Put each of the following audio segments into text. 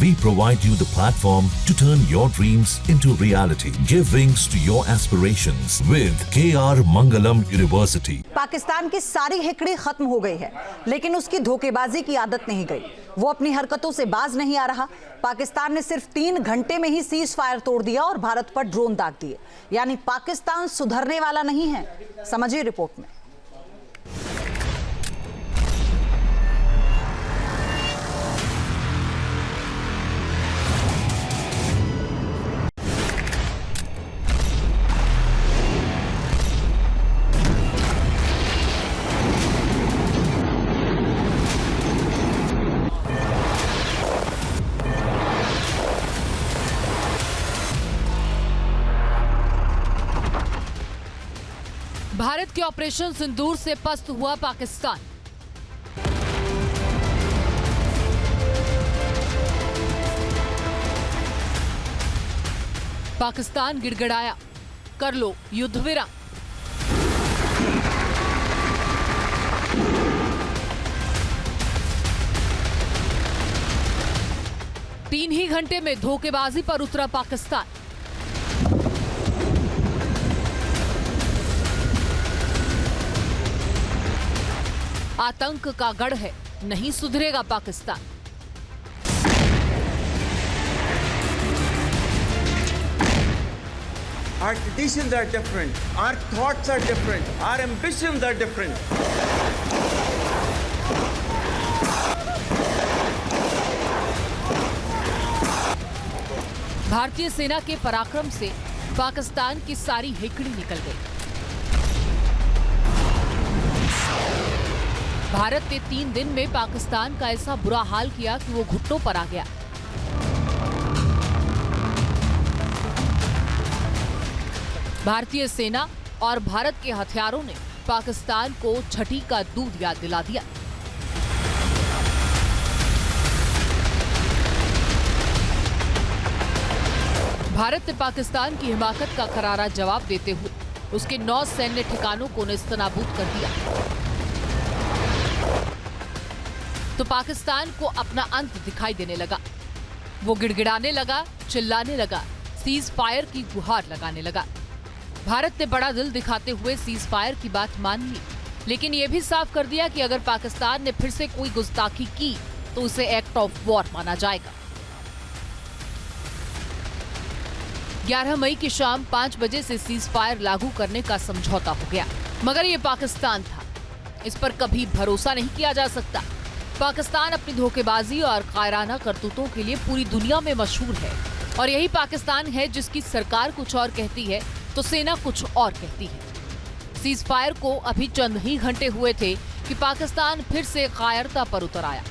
We provide you the platform to turn your dreams into reality. Give wings to your aspirations with KR Mangalam University. Pakistan की सारी हिकड़ी खत्म हो गई है, लेकिन उसकी धोखेबाजी की आदत नहीं गई। वो अपनी हरकतों से बाज नहीं आ रहा। पाकिस्तान ने सिर्फ 3 घंटे में ही सीज फायर तोड़ दिया और भारत पर ड्रोन दाग दिए। यानी पाकिस्तान सुधरने वाला नहीं है। समझिए रिपोर्ट में। भारत के ऑपरेशन सिंदूर से पस्त हुआ पाकिस्तान। पाकिस्तान गिड़गिड़ाया, कर लो युद्ध विराम। तीन ही घंटे में धोखेबाजी पर उतरा पाकिस्तान। आतंक का गढ़ है, नहीं सुधरेगा Pakistan. Our traditions are different, our thoughts are different, our ambitions are different. भारतीय सेना के पराक्रम से पाकिस्तान की सारी हिकड़ी निकल गई। भारत ने 3 दिन में पाकिस्तान का ऐसा बुरा हाल किया कि वो घुटनों पर आ गया। भारतीय सेना और भारत के हथियारों ने पाकिस्तान को छठी का दूध याद दिला दिया। भारत ने पाकिस्तान की हिमाकत का करारा जवाब देते हुए उसके 9 सैन्य ठिकानों को नेस्तनाबूद कर दिया। तो पाकिस्तान को अपना अंत दिखाई देने लगा। वो गिड़गिड़ाने लगा, चिल्लाने लगा, सीज फायर की गुहार लगाने लगा। भारत ने बड़ा दिल दिखाते हुए सीज फायर की बात मान ली, लेकिन ये भी साफ कर दिया कि अगर पाकिस्तान ने फिर से कोई गुस्ताखी की तो उसे एक्ट ऑफ वॉर माना जाएगा। 11 मई की शाम 5 बजे से सीज फायर लागू करने का समझौता हो गया, मगर ये पाकिस्तान था, इस पर कभी भरोसा नहीं किया जा सकता। पाकिस्तान अपनी धोखेबाजी और कायराना करतूतों के लिए पूरी दुनिया में मशहूर है, और यही पाकिस्तान है जिसकी सरकार कुछ और कहती है तो सेना कुछ और कहती है। सीज फायर को अभी चंद ही घंटे हुए थे कि पाकिस्तान फिर से कायरता पर उतर आया।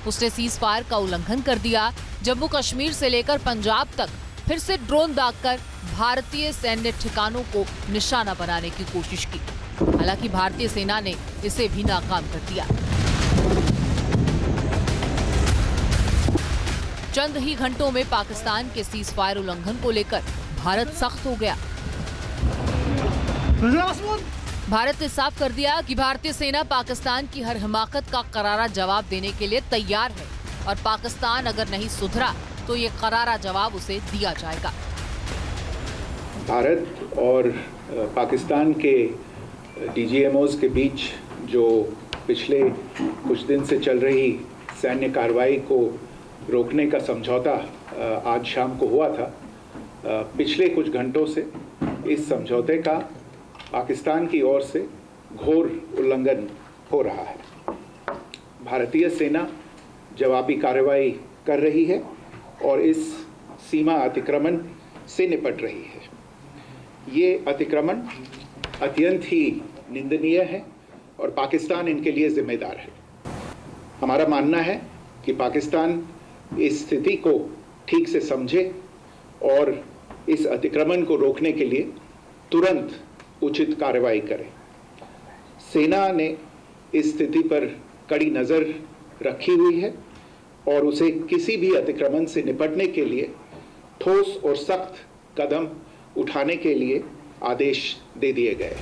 उसने सीज फायर का उल्लंघन कर दिया। जम्मू कश्मीर से लेकर पंजाब तक फिर से ड्रोन दागकर भारतीय सैन्य ठिकानों को निशाना बनाने की कोशिश की। हालांकि भारतीय सेना ने इसे भी नाकाम कर दिया। चंद ही घंटों में पाकिस्तान के सीज फायर उल्लंघन को लेकर भारत सख्त हो गया। भारत ने साफ कर दिया कि भारतीय सेना पाकिस्तान की हर हिमाकत का करारा जवाब देने के लिए तैयार है, और पाकिस्तान अगर नहीं सुधरा तो ये करारा जवाब उसे दिया जाएगा। भारत और पाकिस्तान के डीजीएमओज के बीच जो पिछले कुछ दिन से चल रही सैन्य कार्रवाई को रोकने का समझौता आज शाम को हुआ था, पिछले कुछ घंटों से इस समझौते का पाकिस्तान की ओर से घोर उल्लंघन हो रहा है। भारतीय सेना जवाबी कार्रवाई कर रही है और इस सीमा अतिक्रमण से निपट रही है। ये अतिक्रमण अत्यंत ही निंदनीय है और पाकिस्तान इनके लिए जिम्मेदार है। हमारा मानना है कि पाकिस्तान इस स्थिति को ठीक से समझे और इस अतिक्रमण को रोकने के लिए तुरंत उचित कार्रवाई करे। सेना ने इस स्थिति पर कड़ी नज़र रखी हुई है और उसे किसी भी अतिक्रमण से निपटने के लिए ठोस और सख्त कदम उठाने के लिए आदेश दे दिए गए।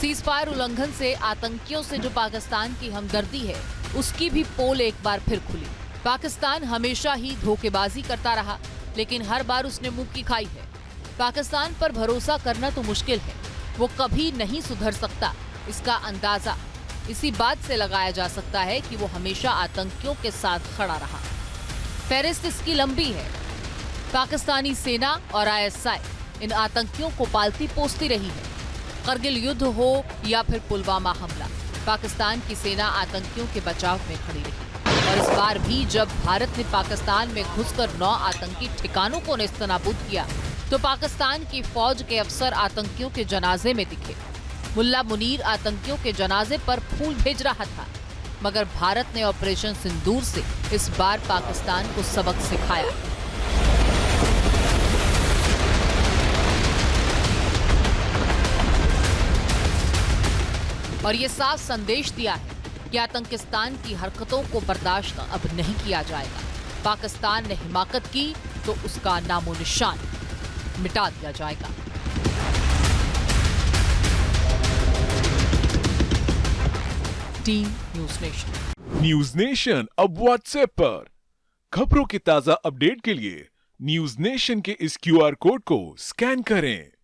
सीज फायर उल्लंघन से आतंकियों से जो पाकिस्तान की हमदर्दी है, उसकी भी पोल एक बार फिर खुली। पाकिस्तान हमेशा ही धोखेबाजी करता रहा, लेकिन हर बार उसने मुंह की खाई है। पाकिस्तान पर भरोसा करना तो मुश्किल है, वो कभी नहीं सुधर सकता। इसका अंदाजा इसी बात से लगाया जा सकता है कि वो हमेशा आतंकियों के साथ खड़ा रहा। फहरिस्त इसकी लंबी है। पाकिस्तानी सेना और आईएसआई इन आतंकियों को पालती पोसती रही है। करगिल युद्ध हो या फिर पुलवामा हमला, पाकिस्तान की सेना आतंकियों के बचाव में खड़ी रही। और इस बार भी जब भारत ने पाकिस्तान में घुसकर 9 आतंकी ठिकानों को नेस्तनाबूद किया, तो पाकिस्तान की फौज के अफसर आतंकियों के जनाजे में दिखे। मुल्ला मुनीर आतंकियों के जनाजे पर फूल भेज रहा था, मगर भारत ने ऑपरेशन सिंदूर से इस बार पाकिस्तान को सबक सिखाया। और ये साफ संदेश दिया है कि आतंकिस्तान की हरकतों को बर्दाश्त अब नहीं किया जाएगा। पाकिस्तान ने हिमाकत की तो उसका नामो निशान मिटा दिया जाएगा। Team news nation. News nation अब व्हाट्सएप पर खबरों के ताजा अपडेट के लिए न्यूज़ नेशन के इस QR कोड को स्कैन करें।